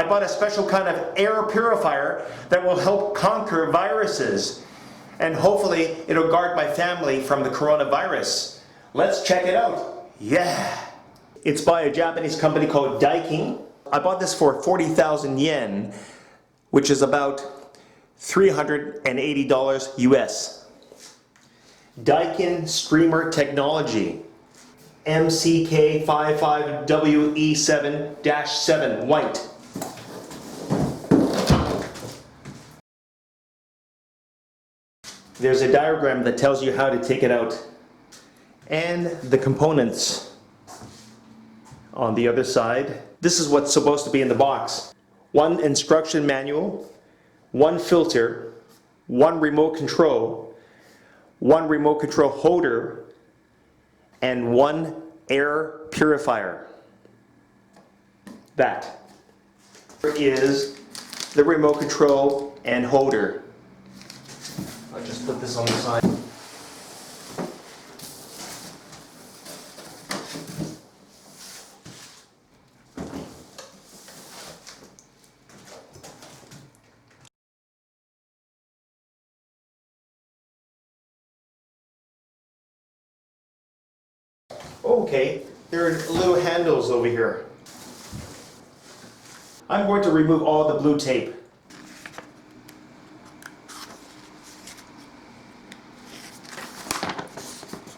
I bought a special kind of air purifier that will help conquer viruses. And hopefully it'll guard my family from the coronavirus. Let's check it out. Yeah. It's by a Japanese company called Daikin. I bought this for 40,000 yen, which is about $380 US. Daikin Streamer Technology. MCK55WE7-7 white. There's a diagram that tells you how to take it out, and the components on the other side. This is what's supposed to be in the box. One instruction manual, one filter, one remote control holder, and one air purifier. That is the remote control and holder. I'll just put this on the side. Okay, there are little handles over here. I'm going to remove all the blue tape.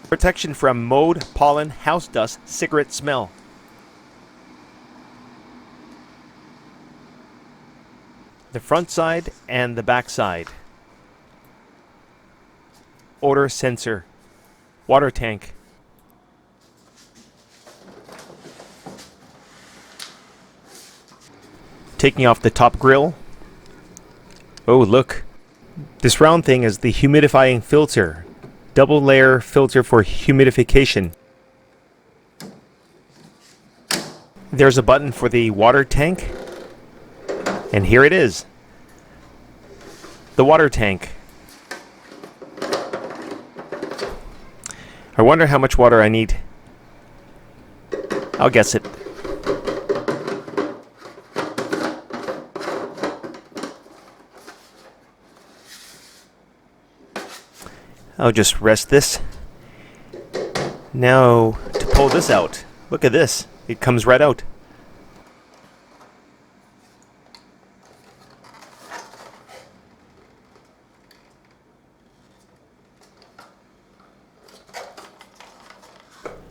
Protection from mold, pollen, house dust, cigarette smell. The front side and the back side. Odor sensor. Water tank. Taking off the top grill. Oh, look. This round thing is the humidifying filter. Double layer filter for humidification. There's a button for the water tank. And here it is. The water tank. I wonder how much water I need. I'll guess it. I'll just rest this. Now to pull this out. Look at this. It comes right out.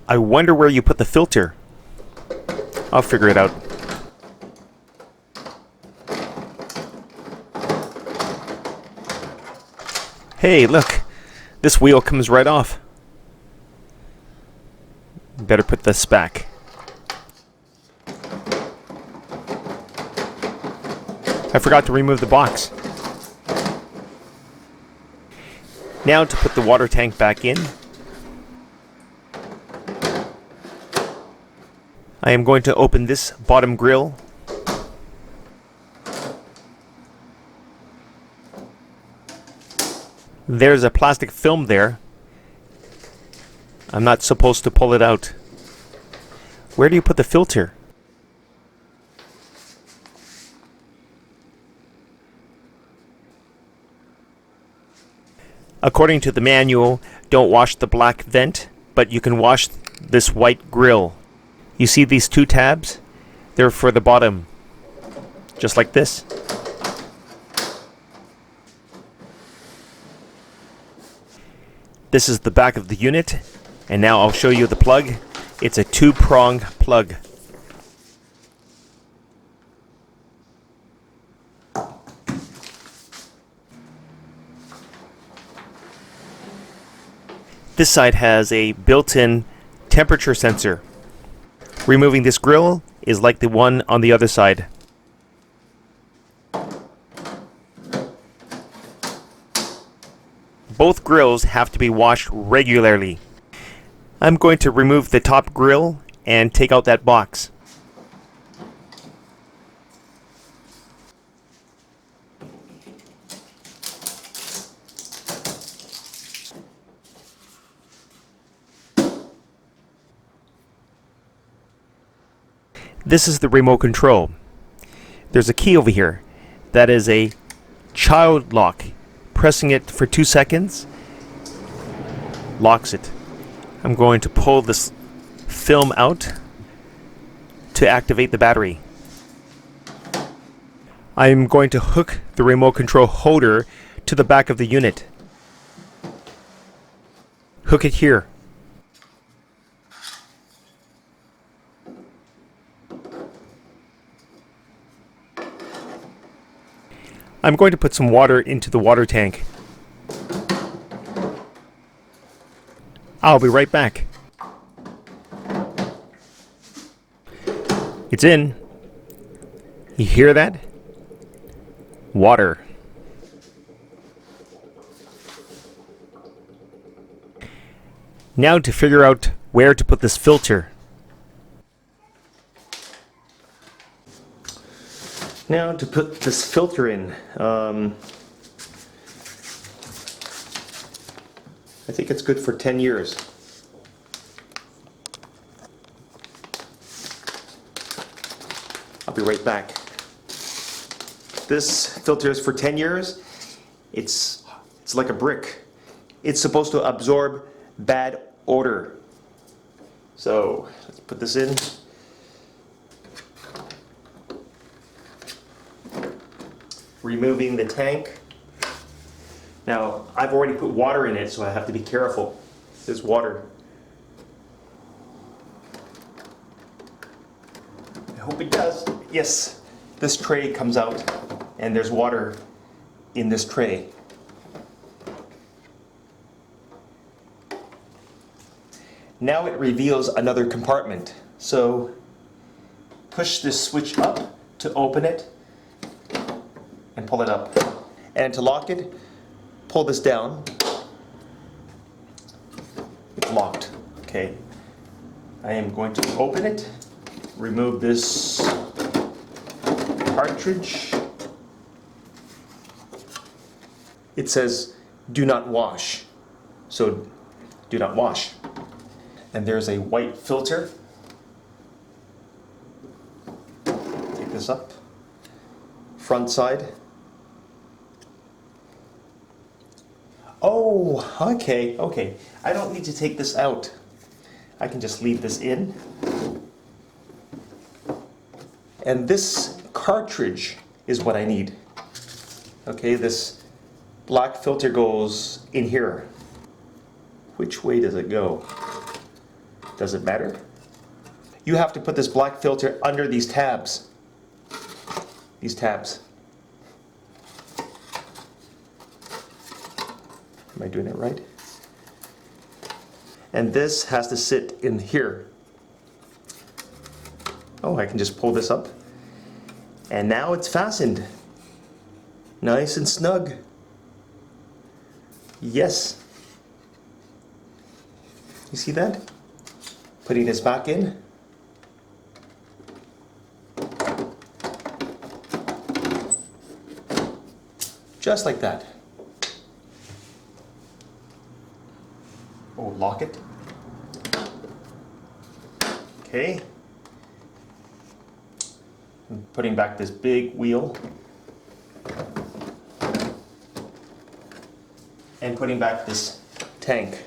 I wonder where you put the filter. I'll figure it out. Hey, look. This wheel comes right off. Better put this back. I forgot to remove the box. Now to put the water tank back in. I am going to open this bottom grill. There's a plastic film there. I'm not supposed to pull it out. Where do you put the filter? According to the manual, don't wash the black vent, but you can wash this white grill. You see these two tabs? They're for the bottom. Just like this. This is the back of the unit, and now I'll show you the plug. It's a two-prong plug. This side has a built-in temperature sensor. Removing this grill is like the one on the other side. Both grills have to be washed regularly. I'm going to remove the top grill and take out that box. This is the remote control. there's a key over here that is a child lock. Pressing it for 2 seconds locks it. I'm going to pull this film out to activate the battery. I'm going to hook the remote control holder to the back of the unit. Hook it here. I'm going to put some water into the water tank. I'll be right back. It's in. You hear that? Water. Now to figure out where to put this filter. Now to put this filter in, I think it's good for 10 years. I'll be right back. This filter is for 10 years. It's like a brick. It's supposed to absorb bad odor. So let's put this in. Removing the tank. Now, I've already put water in it, so I have to be careful. There's water. I hope it does. Yes, this tray comes out, and there's water in this tray. Now it reveals another compartment. So, push this switch up to open it, and pull it up. And to lock it, pull this down. It's locked. Okay. I am going to open it, remove this cartridge. It says, do not wash. So, do not wash. And there's a white filter. Take this up. Front side. Oh, okay. I don't need to take this out. I can just leave this in. And this cartridge is what I need. Okay, this black filter goes in here. Which way does it go? Does it matter? You have to put this black filter under these tabs. These tabs. Am I doing it right? And this has to sit in here. Oh, I can just pull this up. And now it's fastened. Nice and snug. Yes. You see that? Putting this back in. Just like that. Oh, lock it. Okay. I'm putting back this big wheel. And putting back this tank.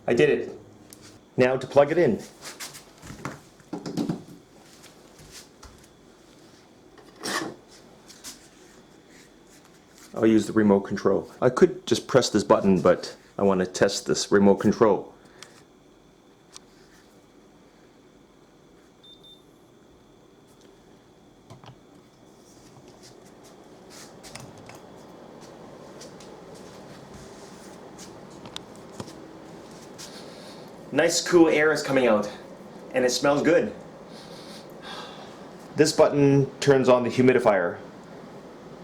I did it. Now to plug it in. I'll use the remote control. I could just press this button, but I want to test this remote control. Nice cool air is coming out, and it smells good. This button turns on the humidifier,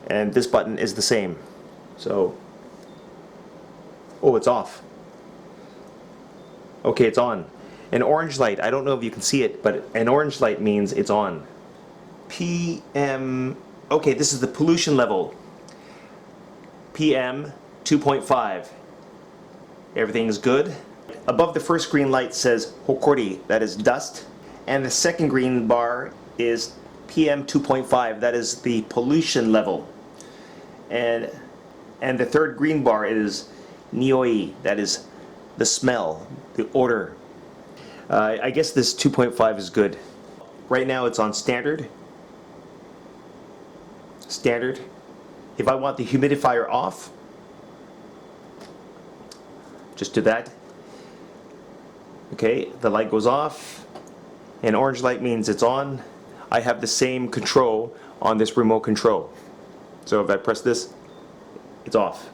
and this button is the same. So, oh, it's off. Okay, it's on. An orange light, I don't know if you can see it, but an orange light means it's on. PM, okay, this is the pollution level. PM 2.5. Everything's good. Above the first green light says hokori, that is dust. And the second green bar is PM 2.5. That is the pollution level. And the third green bar is nioi. That is the smell, the odor. I guess this 2.5 is good. Right now it's on standard. Standard. If I want the humidifier off, just do that. Okay, the light goes off, and orange light means it's on. I have the same control on this remote control. So if I press this, it's off,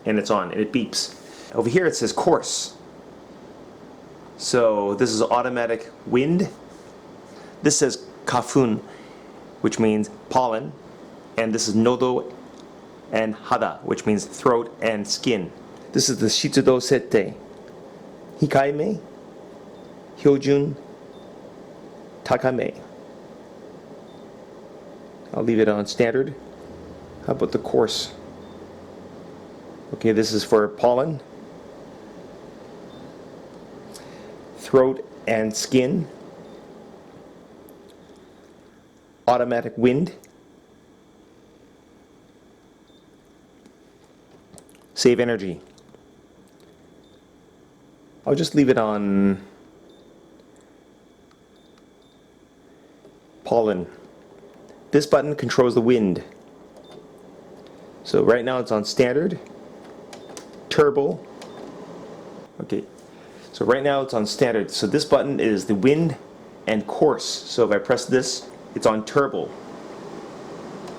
and it's on, and it beeps. Over here it says coarse. So this is automatic wind. This says kafun, which means pollen, and this is nodo and hada, which means throat and skin. This is the shitsudo sette. Hikaime, hyojun, takame. I'll leave it on standard. How about the coarse? Okay, this is for pollen, throat and skin, automatic wind, save energy. I'll just leave it on pollen. This button controls the wind. So right now it's on standard, turbo. Okay, so right now it's on standard. So this button is the wind and coarse. So if I press this, it's on turbo.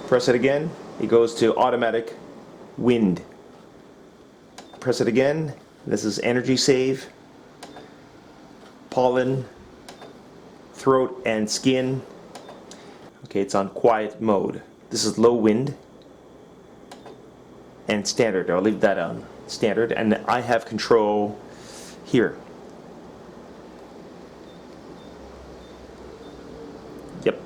Press it again, it goes to automatic wind. Press it again, this is energy save, pollen, throat and skin. Okay, it's on quiet mode. This is low wind and standard. I'll leave that on standard, and I have control here. Yep.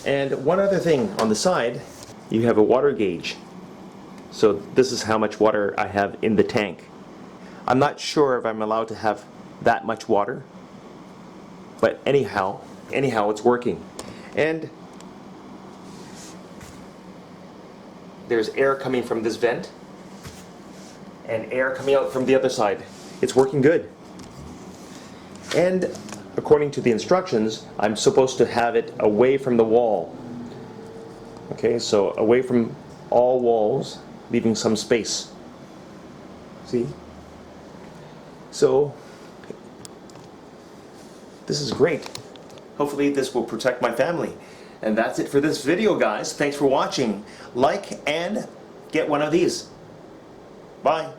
And one other thing on the side, you have a water gauge. So this is how much water I have in the tank. I'm not sure if I'm allowed to have that much water, but anyhow it's working. And there's air coming from this vent and air coming out from the other side. It's working good. And according to the instructions, I'm supposed to have it away from the wall. Okay, so away from all walls, leaving some space. See? So this is great. Hopefully this will protect my family. And that's it for this video, guys. Thanks for watching. Like and get one of these. Bye.